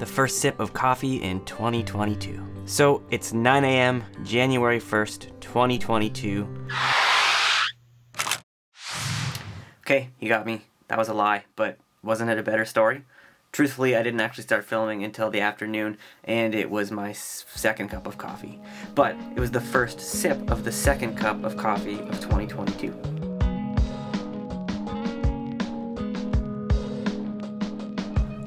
the first sip of coffee in 2022. So it's 9 a.m., January 1st, 2022. Okay, you got me. That was a lie, but wasn't it a better story? Truthfully, I didn't actually start filming until the afternoon, and it was my second cup of coffee. But it was the first sip of the second cup of coffee of 2022.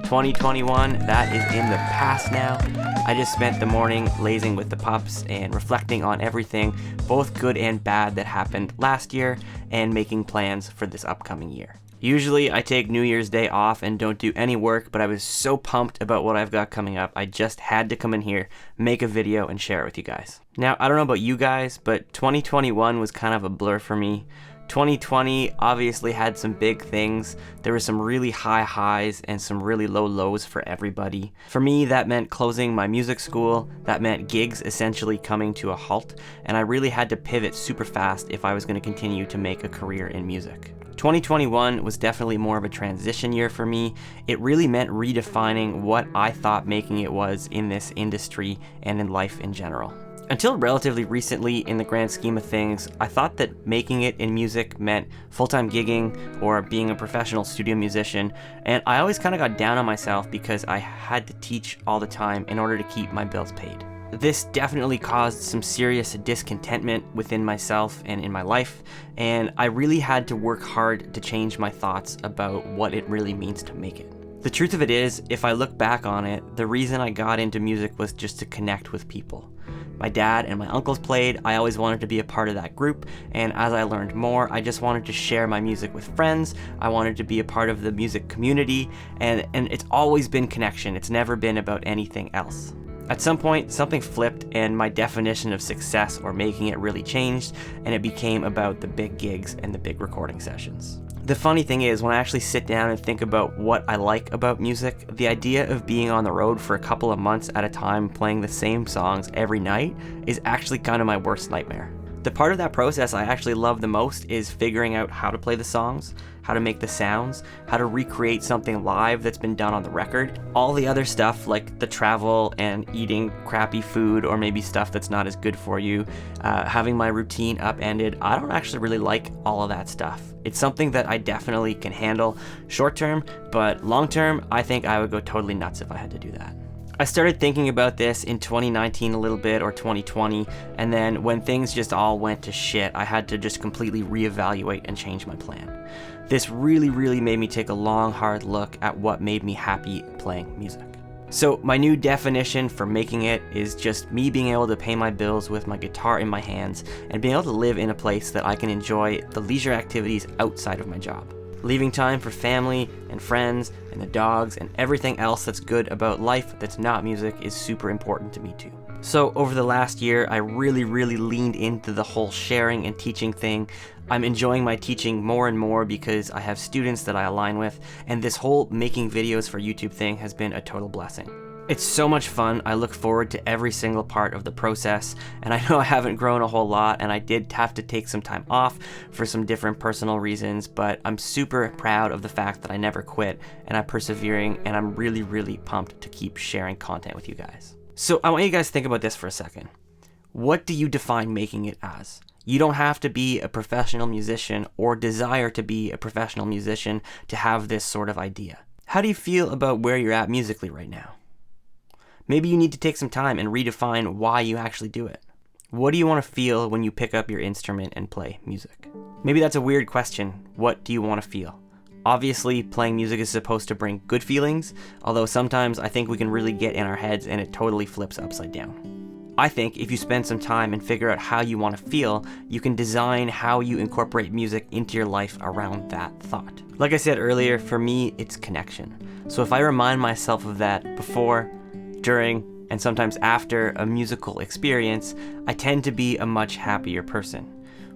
...2021, that is in the past now. I just spent the morning lazing with the pups and reflecting on everything, both good and bad, that happened last year, and making plans for this upcoming year. Usually I take New Year's Day off and don't do any work, but I was so pumped about what I've got coming up, I just had to come in here, make a video, and share it with you guys. Now, I don't know about you guys, but 2021 was kind of a blur for me. 2020 obviously had some big things. There were some really high highs and some really low lows for everybody. For me, that meant closing my music school, that meant gigs essentially coming to a halt, and I really had to pivot super fast if I was going to continue to make a career in music. 2021 was definitely more of a transition year for me. It really meant redefining what I thought making it was in this industry and in life in general. Until relatively recently, in the grand scheme of things, I thought that making it in music meant full-time gigging or being a professional studio musician, and I always kind of got down on myself because I had to teach all the time in order to keep my bills paid. This definitely caused some serious discontentment within myself and in my life, and I really had to work hard to change my thoughts about what it really means to make it. The truth of it is, if I look back on it, the reason I got into music was just to connect with people. My dad and my uncles played, I always wanted to be a part of that group, and as I learned more, I just wanted to share my music with friends, I wanted to be a part of the music community, and it's always been connection, it's never been about anything else. At some point, something flipped and my definition of success or making it really changed, and it became about the big gigs and the big recording sessions. The funny thing is, when I actually sit down and think about what I like about music, the idea of being on the road for a couple of months at a time playing the same songs every night is actually kind of my worst nightmare. The part of that process I actually love the most is figuring out how to play the songs, how to make the sounds, how to recreate something live that's been done on the record. All the other stuff like the travel and eating crappy food or maybe stuff that's not as good for you, having my routine upended, I don't actually really like all of that stuff. It's something that I definitely can handle short term, but long term, I think I would go totally nuts if I had to do that. I started thinking about this in 2019 a little bit, or 2020, and then when things just all went to shit, I had to just completely reevaluate and change my plan. This really made me take a long, hard look at what made me happy playing music. So my new definition for making it is just me being able to pay my bills with my guitar in my hands and being able to live in a place that I can enjoy the leisure activities outside of my job. Leaving time for family and friends and the dogs and everything else that's good about life that's not music is super important to me too. So over the last year, I really leaned into the whole sharing and teaching thing. I'm enjoying my teaching more and more because I have students that I align with, and this whole making videos for YouTube thing has been a total blessing. It's so much fun. I look forward to every single part of the process, and I know I haven't grown a whole lot, and I did have to take some time off for some different personal reasons, but I'm super proud of the fact that I never quit, and I'm persevering, and I'm really pumped to keep sharing content with you guys. So I want you guys to think about this for a second. What do you define making it as? You don't have to be a professional musician or desire to be a professional musician to have this sort of idea. How do you feel about where you're at musically right now? Maybe you need to take some time and redefine why you actually do it. What do you want to feel when you pick up your instrument and play music? Maybe that's a weird question. What do you want to feel? Obviously, playing music is supposed to bring good feelings, although sometimes I think we can really get in our heads and it totally flips upside down. I think if you spend some time and figure out how you want to feel, you can design how you incorporate music into your life around that thought. Like I said earlier, for me, it's connection. So if I remind myself of that before, during, and sometimes after a musical experience, I tend to be a much happier person.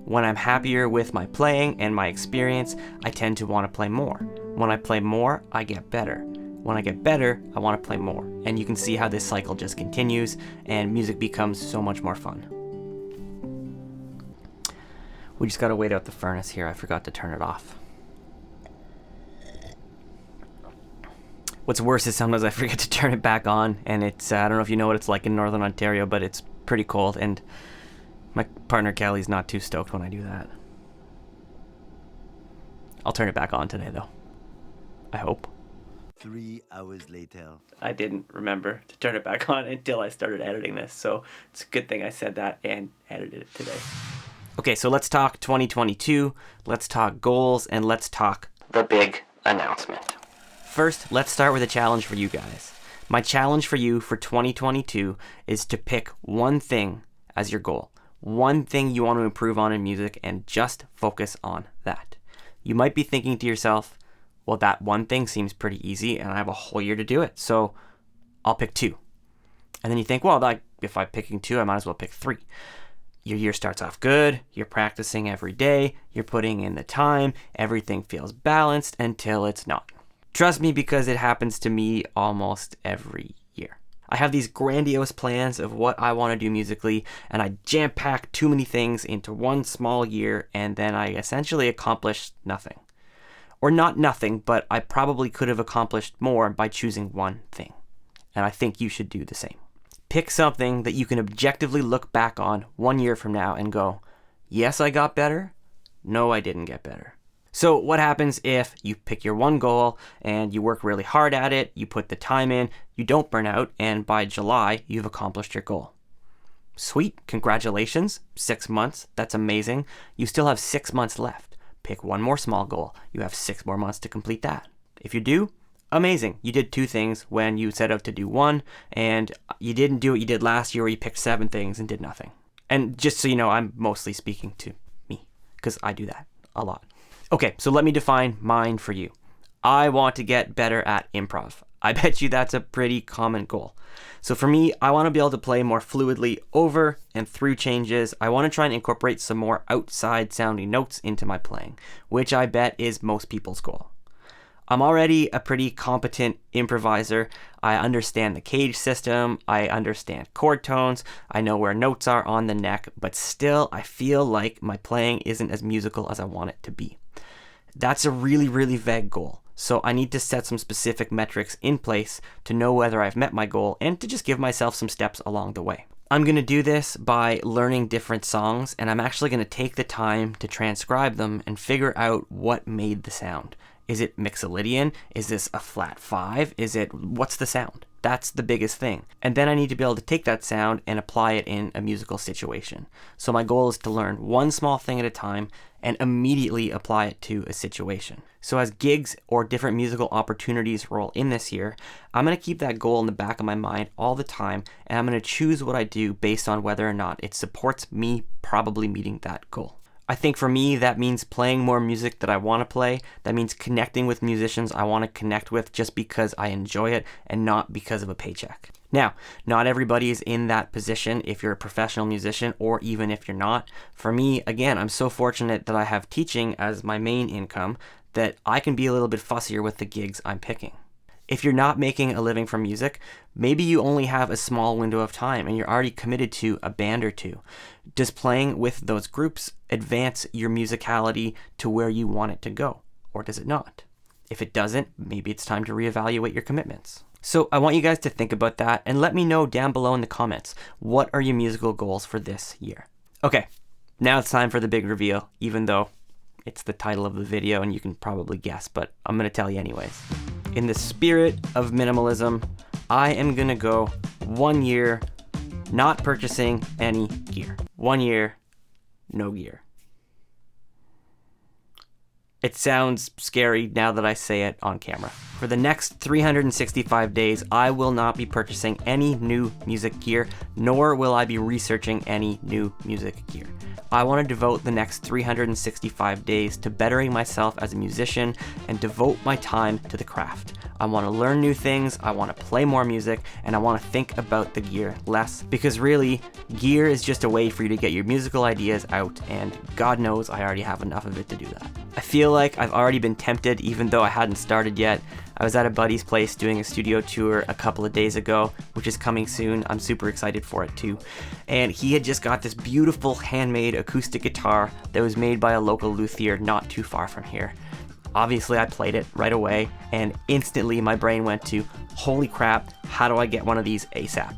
When I'm happier with my playing and my experience, I tend to want to play more. When I play more, I get better. When I get better, I want to play more. And you can see how this cycle just continues and music becomes so much more fun. We just gotta wait out the furnace here. I forgot to turn it off. What's worse is sometimes I forget to turn it back on, and it's, I don't know if you know what it's like in Northern Ontario, but it's pretty cold, and my partner Kelly's not too stoked when I do that. I'll turn it back on today, though. I hope. 3 hours later. I didn't remember to turn it back on until I started editing this, so it's a good thing I said that and edited it today. Okay, so let's talk 2022, let's talk goals, and let's talk the big announcement. First, let's start with a challenge for you guys. My challenge for you for 2022 is to pick one thing as your goal. One thing you want to improve on in music and just focus on that. You might be thinking to yourself, well, that one thing seems pretty easy and I have a whole year to do it, so I'll pick 2. And then you think, well, if I'm picking 2, I might as well pick 3. Your year starts off good, you're practicing every day, you're putting in the time, everything feels balanced until it's not. Trust me, because it happens to me almost every year. I have these grandiose plans of what I want to do musically, and I jam-pack too many things into one small year, and then I essentially accomplish nothing. Or not nothing, but I probably could have accomplished more by choosing one thing. And I think you should do the same. Pick something that you can objectively look back on 1 year from now and go, yes, I got better. No, I didn't get better. So what happens if you pick your one goal and you work really hard at it, you put the time in, you don't burn out, and by July, you've accomplished your goal? Sweet, congratulations, 6 months, that's amazing. You still have 6 months left. Pick one more small goal. You have 6 more months to complete that. If you do, amazing. You did 2 things when you set out to do 1, and you didn't do what you did last year where you picked 7 things and did nothing. And just so you know, I'm mostly speaking to me, because I do that a lot. Okay, so let me define mine for you. I want to get better at improv. I bet you that's a pretty common goal. So for me, I want to be able to play more fluidly over and through changes. I want to try and incorporate some more outside sounding notes into my playing, which I bet is most people's goal. I'm already a pretty competent improviser. I understand the cage system. I understand chord tones. I know where notes are on the neck, but still I feel like my playing isn't as musical as I want it to be. That's a really, really vague goal. So I need to set some specific metrics in place to know whether I've met my goal and to just give myself some steps along the way. I'm going to do this by learning different songs, and I'm actually going to take the time to transcribe them and figure out what made the sound. Is it mixolydian? Is this a flat 5? What's the sound? That's the biggest thing. And then I need to be able to take that sound and apply it in a musical situation. So my goal is to learn one small thing at a time and immediately apply it to a situation. So as gigs or different musical opportunities roll in this year, I'm going to keep that goal in the back of my mind all the time, and I'm going to choose what I do based on whether or not it supports me probably meeting that goal. I think for me, that means playing more music that I want to play. That means connecting with musicians I want to connect with just because I enjoy it and not because of a paycheck. Now, not everybody is in that position if you're a professional musician or even if you're not. For me, again, I'm so fortunate that I have teaching as my main income that I can be a little bit fussier with the gigs I'm picking. If you're not making a living from music, maybe you only have a small window of time and you're already committed to a band or 2. Does playing with those groups advance your musicality to where you want it to go? Or does it not? If it doesn't, maybe it's time to reevaluate your commitments. So I want you guys to think about that and let me know down below in the comments, what are your musical goals for this year? Okay, now it's time for the big reveal, even though it's the title of the video and you can probably guess, but I'm going to tell you anyways. In the spirit of minimalism, I am going to go 1 year not purchasing any gear. 1 year, no gear. It sounds scary now that I say it on camera. For the next 365 days, I will not be purchasing any new music gear, nor will I be researching any new music gear. I want to devote the next 365 days to bettering myself as a musician and devote my time to the craft. I want to learn new things, I want to play more music, and I want to think about the gear less, because really, gear is just a way for you to get your musical ideas out, and God knows I already have enough of it to do that. I feel like I've already been tempted even though I hadn't started yet. I was at a buddy's place doing a studio tour a couple of days ago, which is coming soon. I'm super excited for it too. And he had just got this beautiful handmade acoustic guitar that was made by a local luthier not too far from here. Obviously, I played it right away, and instantly my brain went to, holy crap, how do I get one of these ASAP?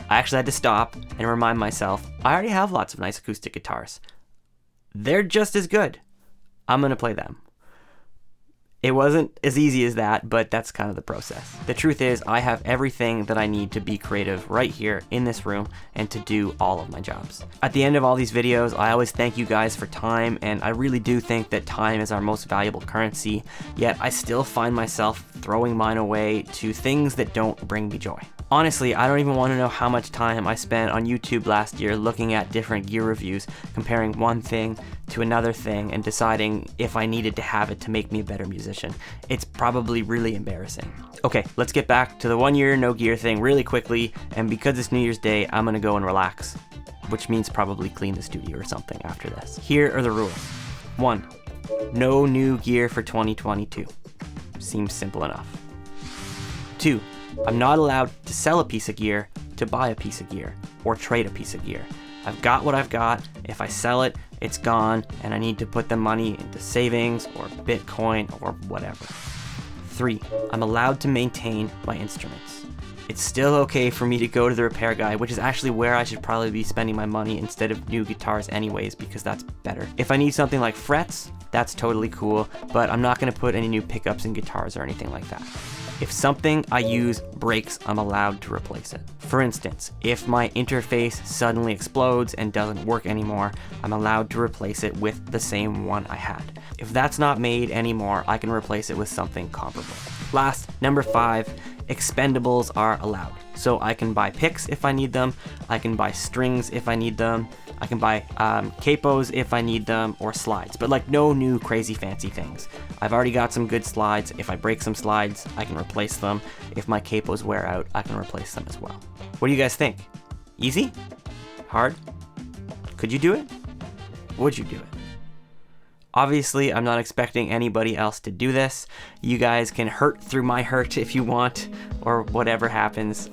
I actually had to stop and remind myself, I already have lots of nice acoustic guitars. They're just as good. I'm gonna play them. It wasn't as easy as that, but that's kind of the process. The truth is, I have everything that I need to be creative right here in this room and to do all of my jobs. At the end of all these videos, I always thank you guys for time, and I really do think that time is our most valuable currency, yet I still find myself throwing mine away to things that don't bring me joy. Honestly, I don't even want to know how much time I spent on YouTube last year looking at different gear reviews, comparing one thing to another thing and deciding if I needed to have it to make me a better musician. It's probably really embarrassing. Okay, let's get back to the 1 year no gear thing really quickly, and because it's New Year's Day, I'm gonna go and relax, which means probably clean the studio or something after this. Here are the rules. 1, no new gear for 2022. Seems simple enough. 2, I'm not allowed to sell a piece of gear to buy a piece of gear or trade a piece of gear. I've got what I've got. If I sell it, it's gone, and I need to put the money into savings or Bitcoin or whatever. 3, I'm allowed to maintain my instruments. It's still okay for me to go to the repair guy, which is actually where I should probably be spending my money instead of new guitars anyways, because that's better. If I need something like frets, that's totally cool, but I'm not gonna put any new pickups in guitars or anything like that. If something I use breaks, I'm allowed to replace it. For instance, if my interface suddenly explodes and doesn't work anymore, I'm allowed to replace it with the same one I had. If that's not made anymore, I can replace it with something comparable. Last, number 5, expendables are allowed. So I can buy picks if I need them, I can buy strings if I need them, I can buy capos if I need them, or slides, but like no new crazy fancy things. I've already got some good slides. If I break some slides, I can replace them. If my capos wear out, I can replace them as well. What do you guys think? Easy? Hard? Could you do it? Would you do it? Obviously, I'm not expecting anybody else to do this. You guys can hurt through my hurt if you want, or whatever happens.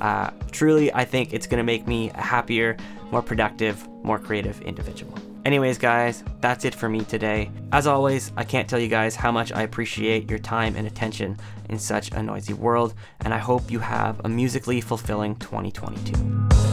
Truly, I think it's gonna make me a happier, more productive, more creative individual. Anyways, guys, that's it for me today. As always, I can't tell you guys how much I appreciate your time and attention in such a noisy world, and I hope you have a musically fulfilling 2022.